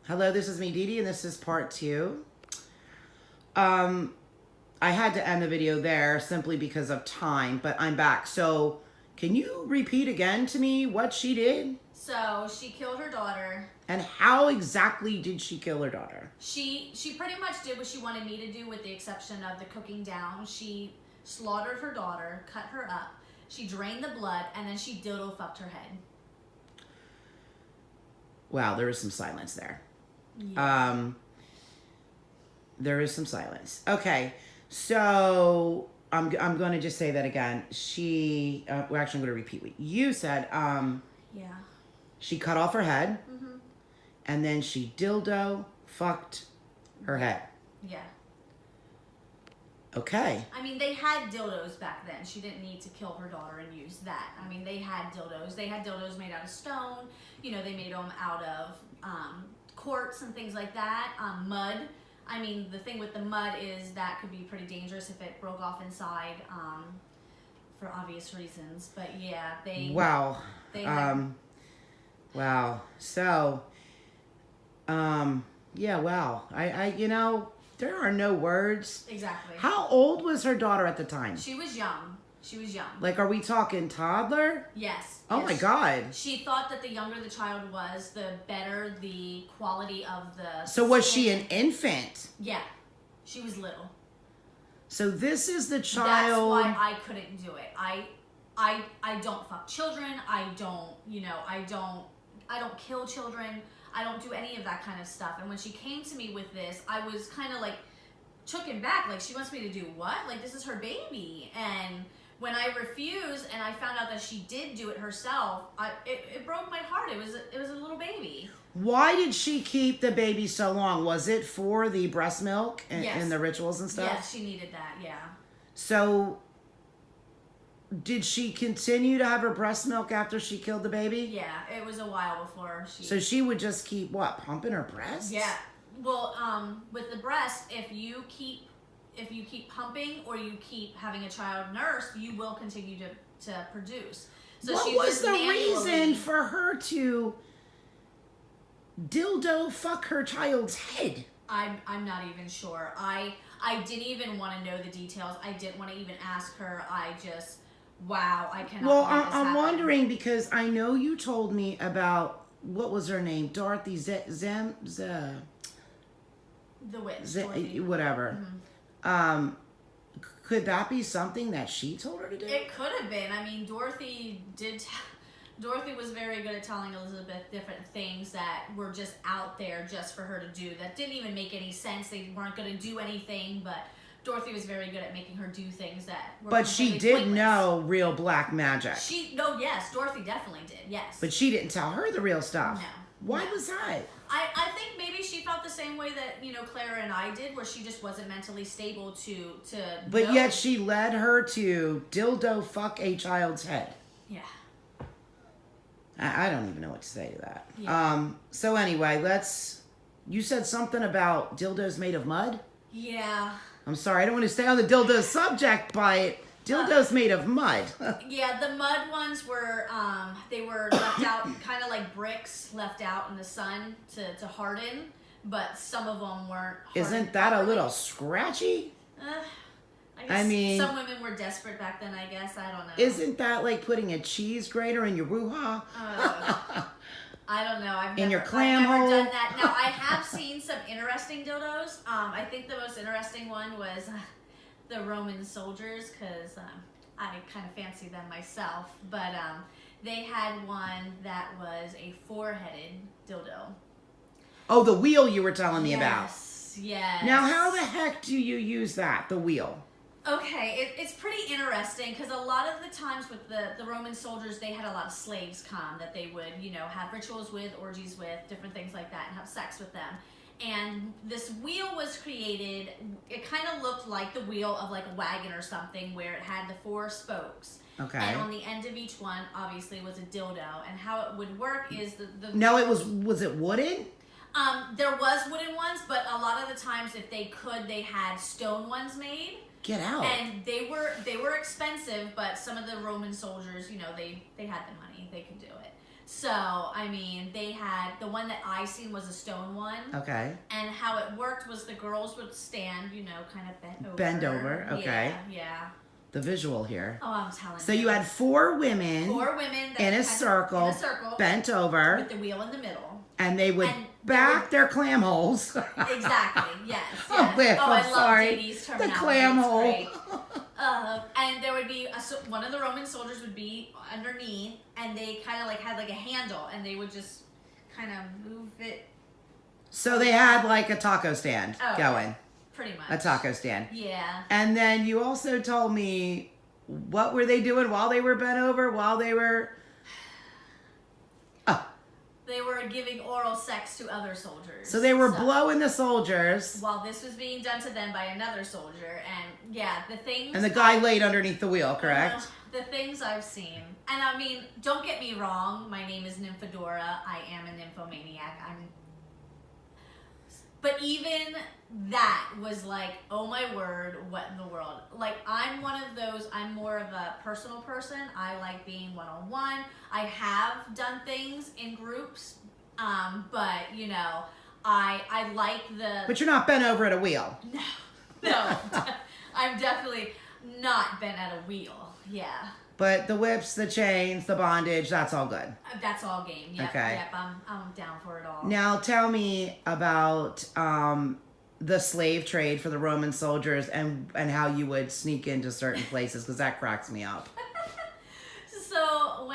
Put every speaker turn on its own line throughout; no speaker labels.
Hello, this is me, Dee Dee, and this is part 2. I had to end the video there simply because of time, but I'm back. So, can you repeat again to me what she did?
So, she killed her daughter.
And how exactly did she kill her daughter?
She pretty much did what she wanted me to do, with the exception of the cooking down. She slaughtered her daughter, cut her up, she drained the blood, and then she dildo fucked her head.
Wow, there is some silence there.
Yeah.
There is some silence. Okay, so I'm going to just say that again. She, we're actually going to repeat what you said.
Yeah.
She cut off her head,
Mm-hmm.
and then she dildo fucked her head.
Yeah.
Okay.
I mean, they had dildos back then. She didn't need to kill her daughter and use that. I mean, they had dildos. They had dildos made out of stone. You know, they made them out of quartz and things like that. Mud. I mean, the thing with the mud is that could be pretty dangerous if it broke off inside, for obvious reasons. But yeah, they...
Wow.
They had,
wow. So, yeah, wow. I you know, there are no words.
exactly.
How old was her daughter at the time?
She was young. She was young.
Like, are we talking toddler?
Yes.
Oh
yes.
my God.
She thought that the younger the child was, the better the quality of the...
So was
skin.
she an infant?
Yeah. She was little.
So this is the child...
That's why I couldn't do it. I don't fuck children. I don't, you know, I don't kill children. I don't do any of that kind of stuff. And when she came to me with this, I was kind of like taken back. Like, she wants me to do what? Like, this is her baby. And when I refused and I found out that she did do it herself, it broke my heart. It was a little baby.
Why did she keep the baby so long? Was it for the breast milk and,
Yes.
and the rituals and stuff?
Yes, she needed that, yeah.
So, did she continue to have her breast milk after she killed the baby?
Yeah, it was a while before she...
So she would just keep, what, pumping her breasts?
Yeah. Well, with the breast, if you keep pumping or you keep having a child nursed, you will continue to produce. So
what
she
was the
manually...
reason for her to dildo fuck her child's head?
I'm not even sure. I didn't even want to know the details. I didn't want to even ask her. I just, wow, I cannot.
Well,
believe this
I'm
happened.
wondering because I know you told me about, what was her name? Dorothy
The witch. Dorothy.
whatever.
Mm-hmm.
Could that be something that she told her to do?
It could have been. I mean, Dorothy was very good at telling Elizabeth different things that were just out there just for her to do, that didn't even make any sense. They weren't going to do anything, but Dorothy was very good at making her do things that were
But she
completely
did
pointless.
know real black magic.
Yes, Dorothy definitely did, yes.
But she didn't tell her the real stuff.
No.
Why
No.
was that?
I think maybe she felt the same way that, you know, Klara and I did, where she just wasn't mentally stable to
But
know.
yet she led her to dildo fuck a child's head.
Yeah.
I don't even know what to say to that.
Yeah.
So anyway, you said something about dildos made of mud?
Yeah.
I'm sorry, I don't want to stay on the dildo subject, but dildos made of mud.
Yeah, the mud ones were, they were left out, kind of like bricks left out in the sun to harden, but some of them weren't hardened
Isn't that
properly.
a little scratchy?
I guess
I mean,
some women were desperate back then, I guess. I don't know.
Isn't that like putting a cheese grater in your woo-ha?
I don't know.
In your clam
I've never
hole?
done that. Now, I have seen some interesting dildos. I think the most interesting one was the Roman soldiers, because I kind of fancy them myself. But they had one that was a four-headed dildo.
Oh, the wheel you were telling me about.
Yes.
Now, how the heck do you use that, the wheel?
Okay, it's pretty interesting because a lot of the times with the Roman soldiers, they had a lot of slaves come that they would, you know, have rituals with, orgies with, different things like that, and have sex with them. And this wheel was created, it kind of looked like the wheel of like a wagon or something, where it had the four spokes.
Okay.
And on the end of each one, obviously, was a dildo. And how it would work is the
No, was it wooden?
There was wooden ones, but a lot of the times, if they could, they had stone ones made.
Get out.
And they were expensive, but some of the Roman soldiers, you know, they had the money, they could do it. So, I mean, they had, the one that I seen was a stone one.
Okay.
And how it worked was the girls would stand, you know, kind of bent over.
Bend over, okay.
Yeah.
The visual here.
Oh, I'm telling you.
So you had four women.
Four women.
In a circle. Bent over.
With the wheel in the middle.
And they would back their clam holes.
Exactly, yes.
Oh, Biff,
I
I'm
love
sorry.
Dee Dee's terminology.
The clam hole.
Great. And there would be, one of the Roman soldiers would be underneath, and they kind of like had like a handle, and they would just kind of move it.
So they had like a taco stand going.
Pretty much.
A taco stand.
Yeah.
And then you also told me, what were they doing while they were bent over? While they were... Oh.
They were giving oral sex to other soldiers.
So they were blowing the soldiers.
While this was being done to them by another soldier. And yeah, the things...
And the guy laid underneath the wheel, correct?
The things I've seen. And I mean, don't get me wrong. My name is Nymphadora. I am a nymphomaniac. But even that was like, oh my word, what in the world? Like, I'm one of those, I'm more of a personal person. I like being one-on-one. I have done things in groups, but, you know, I like the...
But you're not bent over at a wheel.
No. I'm definitely not bent at a wheel. Yeah.
But the whips, the chains, the bondage, that's all good.
That's all game. Yep.
Okay.
Yep. I'm down for it all.
Now tell me about the slave trade for the Roman soldiers and how you would sneak into certain places, because that cracks me up.
So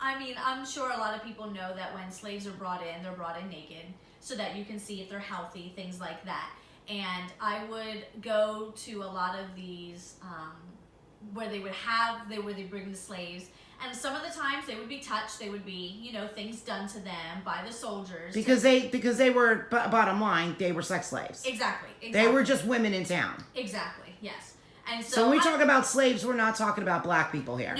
I'm sure a lot of people know that when slaves are brought in, they're brought in naked so that you can see if they're healthy, things like that. And I would go to a lot of these where they bring the slaves, and some of the times they would be touched, they would be, you know, things done to them by the soldiers. Because
they were, bottom line, they were sex slaves.
Exactly.
They were just women in town.
Exactly, yes. And
so when we talk about slaves, we're not talking about black people here.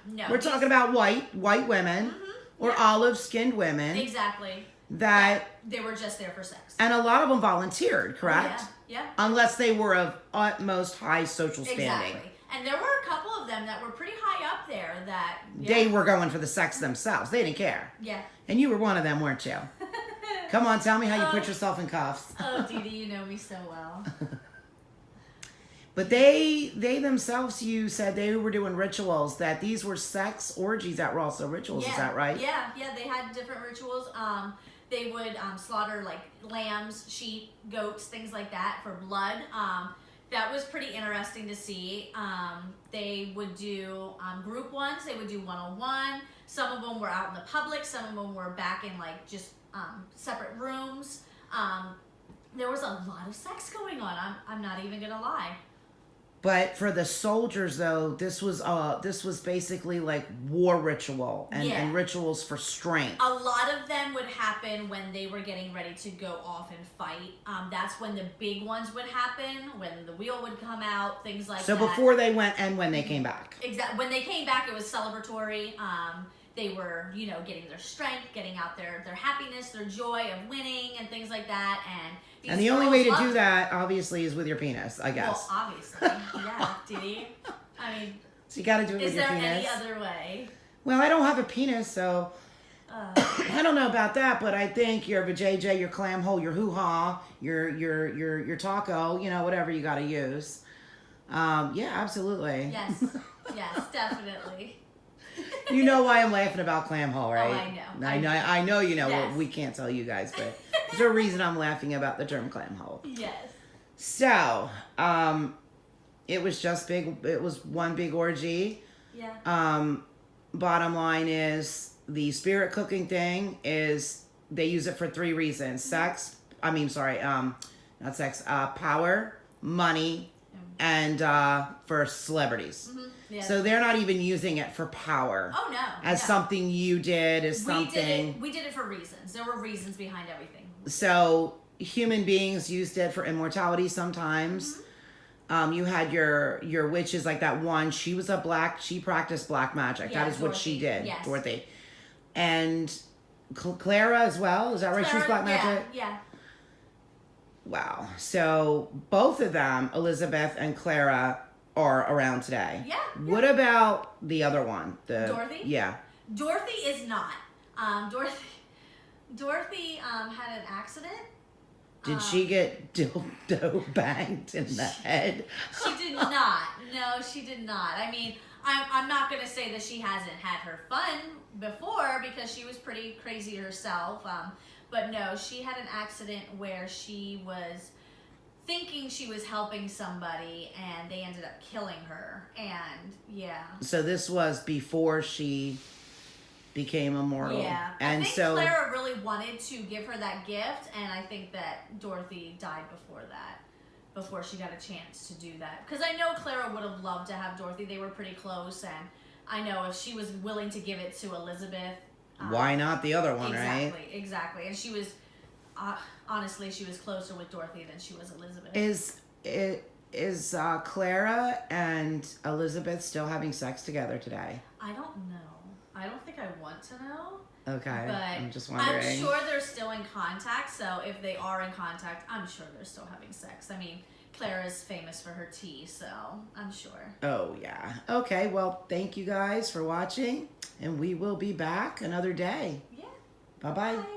No.
We're talking about white women, or olive-skinned women.
Exactly.
That
they were just there for sex.
And a lot of them volunteered, correct?
Yeah.
Unless they were of utmost high social standing.
Exactly. And there were a couple of them that were pretty high up there that... Yeah.
They were going for the sex themselves. They didn't care.
Yeah.
And you were one of them, weren't you? Come on, tell me how you put yourself in cuffs.
Oh, Dee Dee, you know me so well.
But they themselves, you said they were doing rituals, that these were sex orgies that were also rituals, is that right?
Yeah, they had different rituals. They would slaughter like lambs, sheep, goats, things like that for blood. That was pretty interesting to see. They would do group ones. They would do one-on-one. Some of them were out in the public. Some of them were back in like just separate rooms. There was a lot of sex going on. I'm not even gonna lie.
But for the soldiers, though, this was basically like war ritual and rituals for strength.
A lot of them would happen when they were getting ready to go off and fight. That's when the big ones would happen, when the wheel would come out, things like that.
So before they went and when they came back.
Exactly. When they came back, it was celebratory. They were, you know, getting their strength, getting out their happiness, their joy of winning, and things like that. And
the only way to do that, obviously, is with your penis, I guess.
Well, obviously, yeah. Did he? I mean,
so you got to do it with your penis.
Is there any other way?
Well, I don't have a penis, so I don't know about that. But I think your vajayjay, your clam hole, your hoo ha, your taco, you know, whatever you got to use. Yeah, absolutely.
Yes, definitely.
You know why I'm laughing about clam hole, right?
Oh, I
know. I know you know.
Yes.
Well, we can't tell you guys, but there's a reason I'm laughing about the term clam hole.
Yes.
So, it was just big. It was one big orgy.
Yeah.
Bottom line is the spirit cooking thing is they use it for three reasons: not sex. Power, money, and for celebrities.
Mm-hmm. Yeah.
So they're not even using it for power.
Oh no.
As something you did, something.
We did it for reasons. There were reasons behind everything.
So human beings used it for immortality sometimes. Mm-hmm. You had your witches, like that one. She practiced black magic.
Yeah,
that is
Dorothy.
What she did.
Yes.
Dorothy. And Klara as well. Is that right? She was black magic?
Yeah.
Wow. So both of them, Elizabeth and Klara, are around today.
Yeah.
What about the other one?
Dorothy?
Yeah.
Dorothy is not. Dorothy had an accident.
Did she get dildo banged in the head?
She did not. No, she did not. I mean, I'm not going to say that she hasn't had her fun before because she was pretty crazy herself. But no, she had an accident where she was thinking she was helping somebody and they ended up killing her. And yeah.
So this was before she became immortal.
Yeah.
And
I think Klara really wanted to give her that gift, and I think that Dorothy died before that. Before she got a chance to do that. Because I know Klara would have loved to have Dorothy. They were pretty close, and I know if she was willing to give it to Elizabeth.
Why not the other one, right?
Exactly. And she was, honestly, she was closer with Dorothy than she was Elizabeth.
Is Klara and Elizabeth still having sex together today?
I don't know. I don't think I want to know.
Okay,
but
I'm just wondering.
I'm sure they're still in contact, so if they are in contact, I'm sure they're still having sex. I mean, Klara's famous for her tea, so I'm sure.
Oh, yeah. Okay, well, thank you guys for watching, and we will be back another day.
Yeah.
Bye-bye.
Bye.